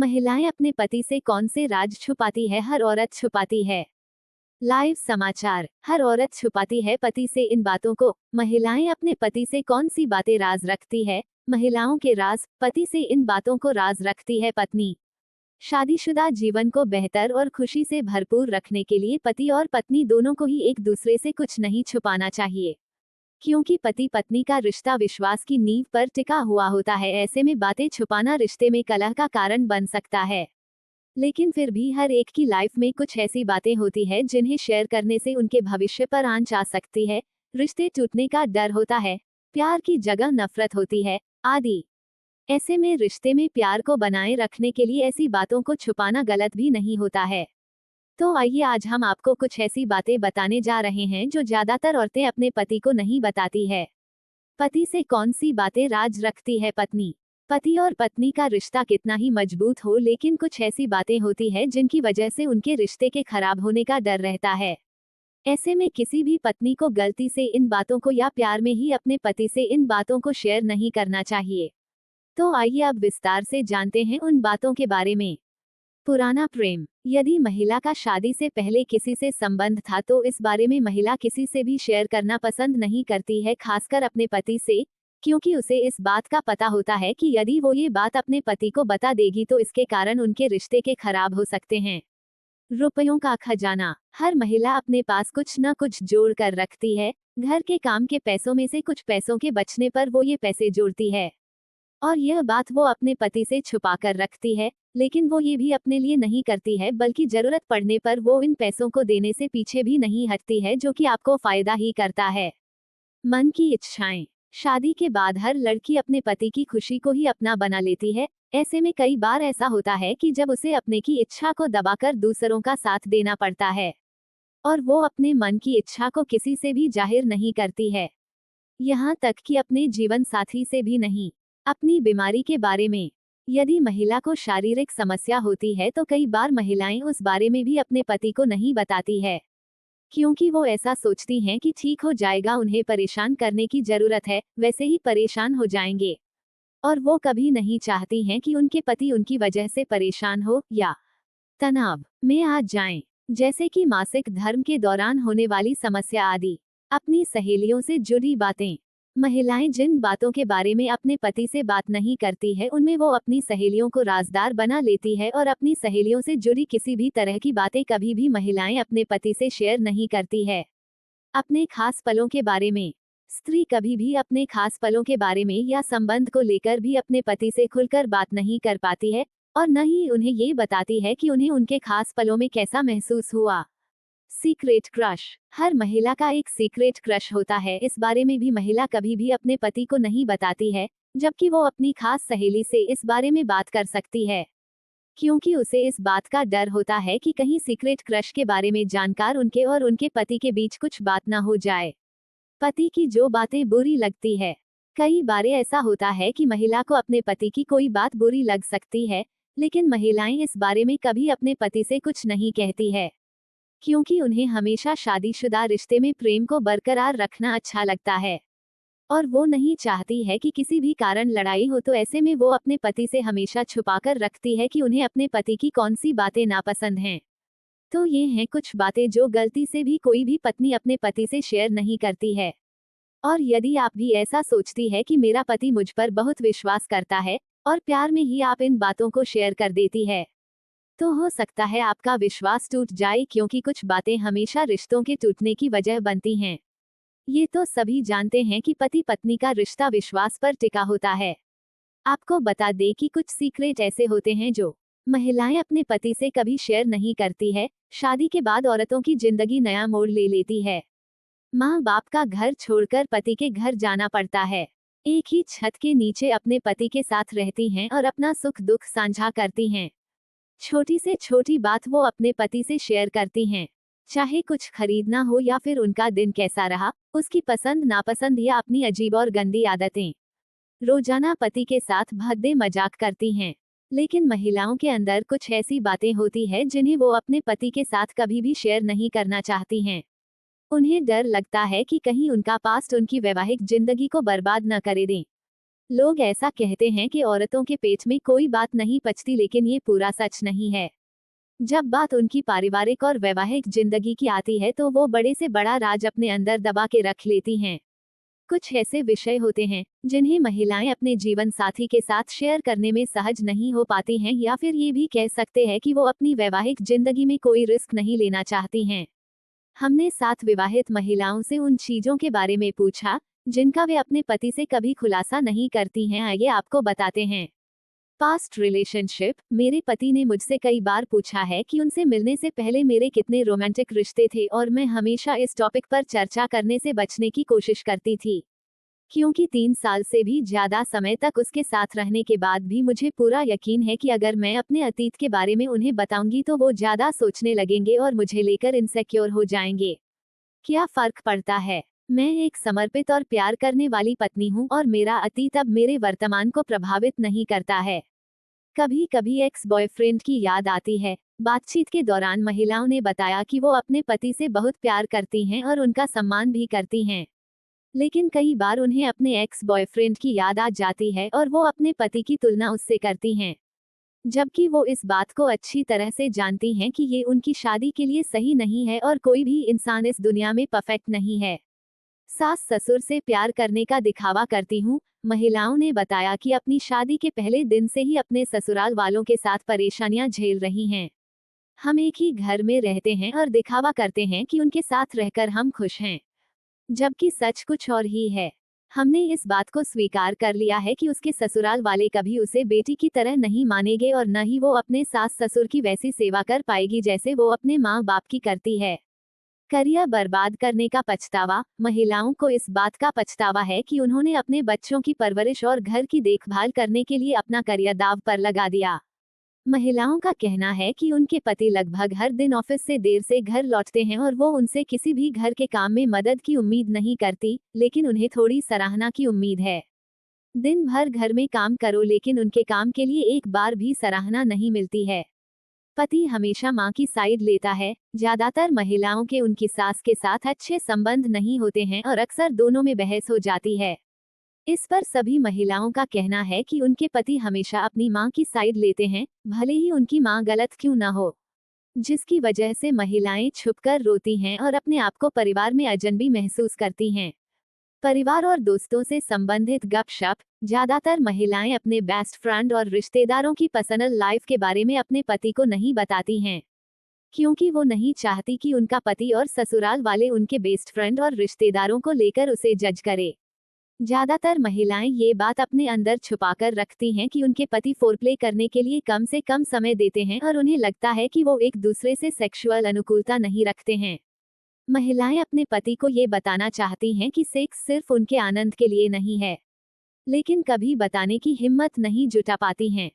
महिलाएं अपने पति से कौन से राज छुपाती है? हर औरत छुपाती है। लाइव समाचार। हर औरत छुपाती है पति से इन बातों को। महिलाएं अपने पति से कौन सी बातें राज रखती है? महिलाओं के राज। पति से इन बातों को राज रखती है पत्नी। शादीशुदा जीवन को बेहतर और खुशी से भरपूर रखने के लिए पति और पत्नी दोनों को ही एक दूसरे से कुछ नहीं छुपाना चाहिए, क्योंकि पति पत्नी का रिश्ता विश्वास की नींव पर टिका हुआ होता है। ऐसे में बातें छुपाना रिश्ते में कलह का कारण बन सकता है। लेकिन फिर भी हर एक की लाइफ में कुछ ऐसी बातें होती है जिन्हें शेयर करने से उनके भविष्य पर आंच आ सकती है, रिश्ते टूटने का डर होता है, प्यार की जगह नफरत होती है, आदि। ऐसे में रिश्ते में प्यार को बनाए रखने के लिए ऐसी बातों को छुपाना गलत भी नहीं होता है। तो आइए आज हम आपको कुछ ऐसी बातें बताने जा रहे हैं जो ज्यादातर औरतें अपने पति को नहीं बताती है। पति से कौन सी बातें राज रखती है पत्नी? पति और पत्नी का रिश्ता कितना ही मजबूत हो, लेकिन कुछ ऐसी बातें होती है जिनकी वजह से उनके रिश्ते के खराब होने का डर रहता है। ऐसे में किसी भी पत्नी को गलती से इन बातों को या प्यार में ही अपने पति से इन बातों को शेयर नहीं करना चाहिए। तो आइए अब विस्तार से जानते हैं उन बातों के बारे में। पुराना प्रेम। यदि महिला का शादी से पहले किसी से संबंध था तो इस बारे में महिला किसी से भी शेयर करना पसंद नहीं करती है, खासकर अपने पति से, क्योंकि उसे इस बात का पता होता है कि यदि वो ये बात अपने पति को बता देगी तो इसके कारण उनके रिश्ते के खराब हो सकते हैं। रुपयों का खजाना। हर महिला अपने पास कुछ न कुछ जोड़ कर रखती है। घर के काम के पैसों में से कुछ पैसों के बचने पर वो ये पैसे जोड़ती है, और यह बात वो अपने पति से छुपा कर रखती है। लेकिन वो ये भी अपने लिए नहीं करती है, बल्कि जरूरत पड़ने पर वो इन पैसों को देने से पीछे भी नहीं हटती है, जो कि आपको फायदा ही करता है। मन की इच्छाएं। शादी के बाद हर लड़की अपने पति की खुशी को ही अपना बना लेती है। ऐसे में कई बार ऐसा होता है कि जब उसे अपने की इच्छा को दबाकर दूसरों का साथ देना पड़ता है, और वो अपने मन की इच्छा को किसी से भी जाहिर नहीं करती है, यहाँ तक कि अपने जीवन साथी से भी नहीं। अपनी बीमारी के बारे में। यदि महिला को शारीरिक समस्या होती है तो कई बार महिलाएं उस बारे में भी अपने पति को नहीं बताती है, क्योंकि वो ऐसा सोचती हैं कि ठीक हो जाएगा, उन्हें परेशान करने की जरूरत है, वैसे ही परेशान हो जाएंगे। और वो कभी नहीं चाहती हैं कि उनके पति उनकी वजह से परेशान हो या तनाव में आ जाएं, जैसे कि मासिक धर्म के दौरान होने वाली समस्या आदि। अपनी सहेलियों से जुड़ी बातें। महिलाएं जिन बातों के बारे में अपने पति से बात नहीं करती है उनमें वो अपनी सहेलियों को राजदार बना लेती है, और अपनी सहेलियों से जुड़ी किसी भी तरह की बातें कभी भी महिलाएं अपने पति से शेयर नहीं करती है। अपने खास पलों के बारे में। स्त्री कभी भी अपने खास पलों के बारे में या संबंध को लेकर भी अपने पति से खुलकर बात नहीं कर पाती है, और न ही उन्हें ये बताती है कि उन्हें उनके खास पलों में कैसा महसूस हुआ। Secret crush. हर महिला का एक सीक्रेट क्रश होता है, इस बारे में भी महिला कभी भी अपने पति को नहीं बताती है, जबकि वो अपनी खास सहेली से इस बारे में बात कर सकती है, क्योंकि उसे इस बात का डर होता है कि कहीं सीक्रेट क्रश के बारे में जानकर उनके और उनके पति के बीच कुछ बात ना हो जाए। पति की जो बातें बुरी लगती है। कई बार ऐसा होता है कि महिला को अपने पति की कोई बात बुरी लग सकती है, लेकिन महिलाएं इस बारे में कभी अपने पति से कुछ नहीं कहती है, क्योंकि उन्हें हमेशा शादीशुदा रिश्ते में प्रेम को बरकरार रखना अच्छा लगता है, और वो नहीं चाहती है कि किसी भी कारण लड़ाई हो। तो ऐसे में वो अपने पति से हमेशा छुपाकर रखती है कि उन्हें अपने पति की कौन सी बातें नापसंद हैं। तो ये हैं कुछ बातें जो गलती से भी कोई भी पत्नी अपने पति से शेयर नहीं करती है। और यदि आप भी ऐसा सोचती है कि मेरा पति मुझ पर बहुत विश्वास करता है और प्यार में ही आप इन बातों को शेयर कर देती है, तो हो सकता है आपका विश्वास टूट जाए, क्योंकि कुछ बातें हमेशा रिश्तों के टूटने की वजह बनती हैं। ये तो सभी जानते हैं कि पति पत्नी का रिश्ता विश्वास पर टिका होता है। आपको बता दें कि कुछ सीक्रेट ऐसे होते हैं जो महिलाएं अपने पति से कभी शेयर नहीं करती है। शादी के बाद औरतों की जिंदगी नया मोड़ ले लेती है। माँ बाप का घर छोड़कर पति के घर जाना पड़ता है। एक ही छत के नीचे अपने पति के साथ रहती हैं और अपना सुख दुख साझा करती हैं। छोटी से छोटी बात वो अपने पति से शेयर करती हैं, चाहे कुछ खरीदना हो या फिर उनका दिन कैसा रहा, उसकी पसंद नापसंद या अपनी अजीब और गंदी आदतें। रोजाना पति के साथ भद्दे मजाक करती हैं। लेकिन महिलाओं के अंदर कुछ ऐसी बातें होती है जिन्हें वो अपने पति के साथ कभी भी शेयर नहीं करना चाहती हैं। उन्हें डर लगता है कि कहीं उनका पास्ट उनकी वैवाहिक जिंदगी को बर्बाद न करे दें। लोग ऐसा कहते हैं कि औरतों के पेट में कोई बात नहीं पचती, लेकिन ये पूरा सच नहीं है। जब बात उनकी पारिवारिक और वैवाहिक जिंदगी की आती है तो वो बड़े से बड़ा राज अपने अंदर दबा के रख लेती हैं। कुछ ऐसे विषय होते हैं जिन्हें महिलाएं अपने जीवन साथी के साथ शेयर करने में सहज नहीं हो पाती हैं, या फिर ये भी कह सकते हैं कि वो अपनी वैवाहिक जिंदगी में कोई रिस्क नहीं लेना चाहती हैं। हमने 7 विवाहित महिलाओं से उन चीजों के बारे में पूछा जिनका वे अपने पति से कभी खुलासा नहीं करती हैं। आइए आपको बताते हैं। Past relationship. मेरे पति ने मुझसे कई बार पूछा है कि उनसे मिलने से पहले मेरे कितने रोमांटिक रिश्ते थे, और मैं हमेशा इस टॉपिक पर चर्चा करने से बचने की कोशिश करती थी, क्योंकि 3 साल से भी ज्यादा समय तक उसके साथ रहने के बाद भी मुझे पूरा यकीन है कि अगर मैं अपने अतीत के बारे में उन्हें बताऊंगी तो वो ज्यादा सोचने लगेंगे और मुझे लेकर इनसिक्योर हो जाएंगे। क्या फर्क पड़ता है? मैं एक समर्पित और प्यार करने वाली पत्नी हूँ, और मेरा अतीत अब मेरे वर्तमान को प्रभावित नहीं करता है। कभी कभी एक्स बॉयफ्रेंड की याद आती है। बातचीत के दौरान महिलाओं ने बताया कि वो अपने पति से बहुत प्यार करती हैं और उनका सम्मान भी करती हैं। लेकिन कई बार उन्हें अपने एक्स बॉयफ्रेंड की याद आ जाती है और वो अपने पति की तुलना उससे करती हैं, जबकि वो इस बात को अच्छी तरह से जानती हैं कि ये उनकी शादी के लिए सही नहीं है और कोई भी इंसान इस दुनिया में परफेक्ट नहीं है। सास ससुर से प्यार करने का दिखावा करती हूँ। महिलाओं ने बताया कि अपनी शादी के पहले दिन से ही अपने ससुराल वालों के साथ परेशानियां झेल रही हैं। हम एक ही घर में रहते हैं और दिखावा करते हैं कि उनके साथ रहकर हम खुश हैं, जबकि सच कुछ और ही है। हमने इस बात को स्वीकार कर लिया है कि उसके ससुराल वाले कभी उसे बेटी की तरह नहीं मानेंगे, और न ही वो अपने सास ससुर की वैसी सेवा कर पाएगी जैसे वो अपने माँ बाप की करती है। करियर बर्बाद करने का पछतावा। महिलाओं को इस बात का पछतावा है कि उन्होंने अपने बच्चों की परवरिश और घर की देखभाल करने के लिए अपना करियर दांव पर लगा दिया। महिलाओं का कहना है कि उनके पति लगभग हर दिन ऑफिस से देर से घर लौटते हैं और वो उनसे किसी भी घर के काम में मदद की उम्मीद नहीं करती, लेकिन उन्हें थोड़ी सराहना की उम्मीद है। दिन भर घर में काम करो, लेकिन उनके काम के लिए एक बार भी सराहना नहीं मिलती है। पति हमेशा मां की साइड लेता है। ज्यादातर महिलाओं के उनकी सास के साथ अच्छे संबंध नहीं होते हैं और अक्सर दोनों में बहस हो जाती है। इस पर सभी महिलाओं का कहना है कि उनके पति हमेशा अपनी मां की साइड लेते हैं, भले ही उनकी मां गलत क्यों न हो, जिसकी वजह से महिलाएं छुपकर रोती हैं और अपने आप को परिवार में अजनबी महसूस करती हैं। परिवार और दोस्तों से संबंधित गपशप। ज्यादातर महिलाएं अपने बेस्ट फ्रेंड और रिश्तेदारों की पर्सनल लाइफ के बारे में अपने पति को नहीं बताती हैं, क्योंकि वो नहीं चाहती कि उनका पति और ससुराल वाले उनके बेस्ट फ्रेंड और रिश्तेदारों को लेकर उसे जज करे। ज्यादातर महिलाएं ये बात अपने अंदर छुपाकर रखती हैं कि उनके पति फोरप्ले करने के लिए कम से कम समय देते हैं और उन्हें लगता है कि वो एक दूसरे से सेक्सुअल अनुकूलता नहीं रखते हैं। महिलाएं अपने पति को ये बताना चाहती हैं कि सेक्स सिर्फ उनके आनंद के लिए नहीं है, लेकिन कभी बताने की हिम्मत नहीं जुटा पाती हैं।